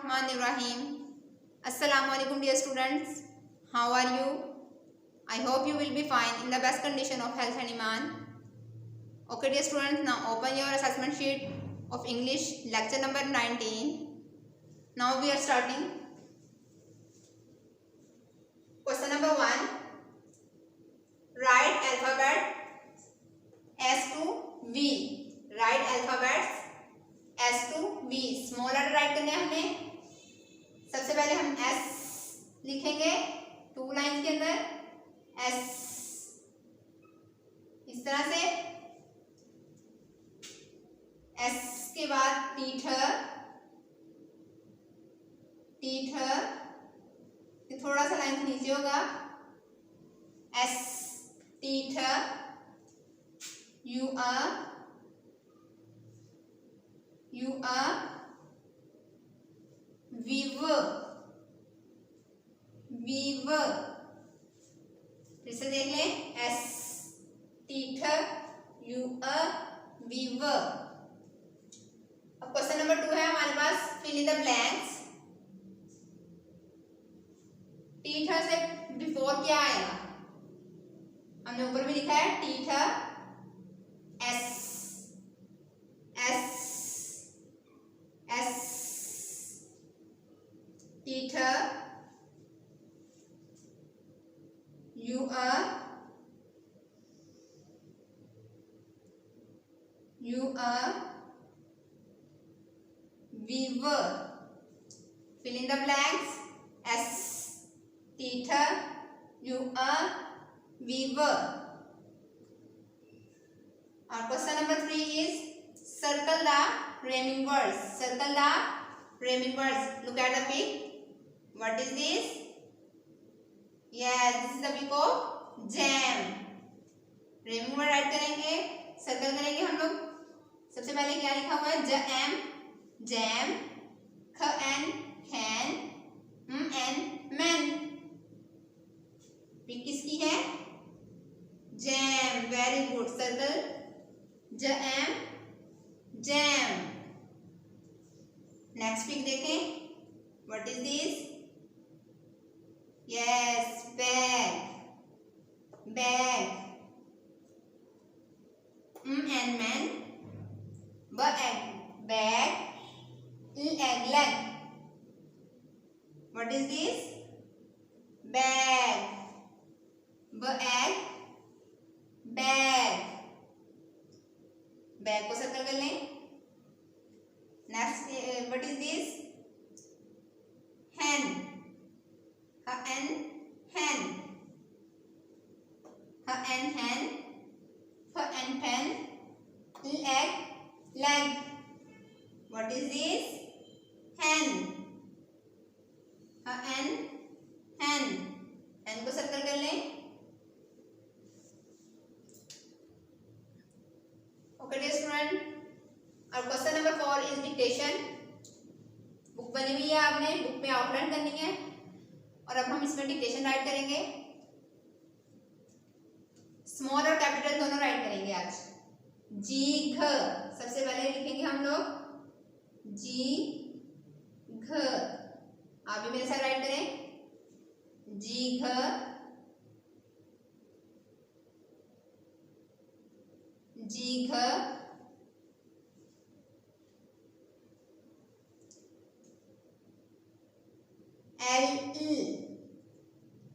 Dar-e-arqam. Assalamu alaikum dear students. How are you? I hope you will be fine in the best condition of health and iman. Okay dear students, now open your assessment sheet of English lecture number 19. Now we are starting. Question number 1. Write alphabet S to V. Write alphabets S to V. Small letter write करने हैं हमें. सबसे पहले हम S लिखेंगे 2 line के अंदर. S इस तरह से. S के बाद टीथर. ये थोड़ा सा लाइन से नीचे होगा. S teether. You are weaver. फिर से देख लें. S teacher. You are weaver. अब क्वेश्चन नंबर 2 है हमारे पास. Fill in the blanks. Teacher से बिफोर क्या आएगा? हमने ऊपर भी लिखा है teacher. S teacher. You are weaver. Fill in the blanks. S teacher. You are weaver. Our question number 3 is circle the rhyming words. Circle the rhyming words. Look at the pic. What is this? Yes, this is the pic of jam. Rhyming word write करेंगे, circle करेंगे हम लोग. सबसे पहले क्या लिखा हुआ है? jam, jam. ख and can, and man. Pic किसकी है? jam. Very good. Circle jam, jam. Next pic देखें. What is this? Yes, bag. And man. Bag. Leg. What is this? Bag. Bag को सर्कल कर लें. Next, what is this? Hen. Hen. Pen. Leg. What is this? Hen. Hen को circle कर लें. Okay dear student, और question number 4 is dictation. Book बनी हुई है, आपने बुक पे आउटलाइन करनी है और अब हम इसमें डिक्टेशन राइट करेंगे. स्मॉल और कैपिटल दोनों राइट करेंगे आज. जी घ सबसे पहले लिखेंगे हम लोग. जी घ. आप भी मेरे साथ राइट करें. जी घ. L जी घ.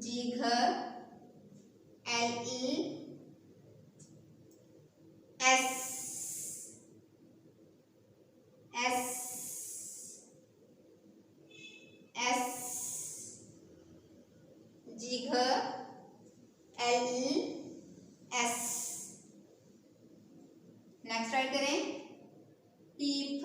जी घ. नेक्स्ट राइट करें. पीप.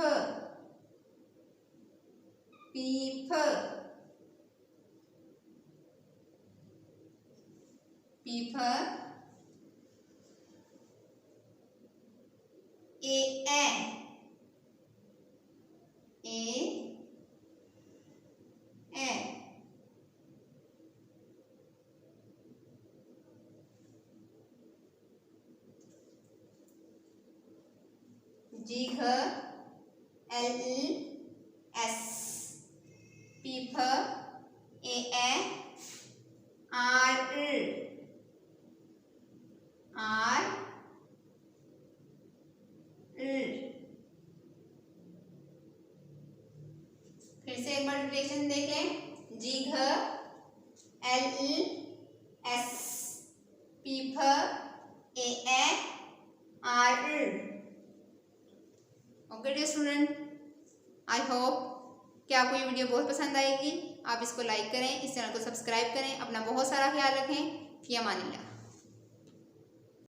जी घ एल ई एस, पी फ ए आर आर फिर से एक बार डिक्टेशन देख लें। जी घ एल ई एस, पी फ A R. Okay dear student, I hope कि आपको ये वीडियो बहुत पसंद आएगी। आप इसको लाइक करें, इस चैनल को सब्सक्राइब करें, अपना बहुत सारा ख्याल रखें। फी अमानिल्लाह।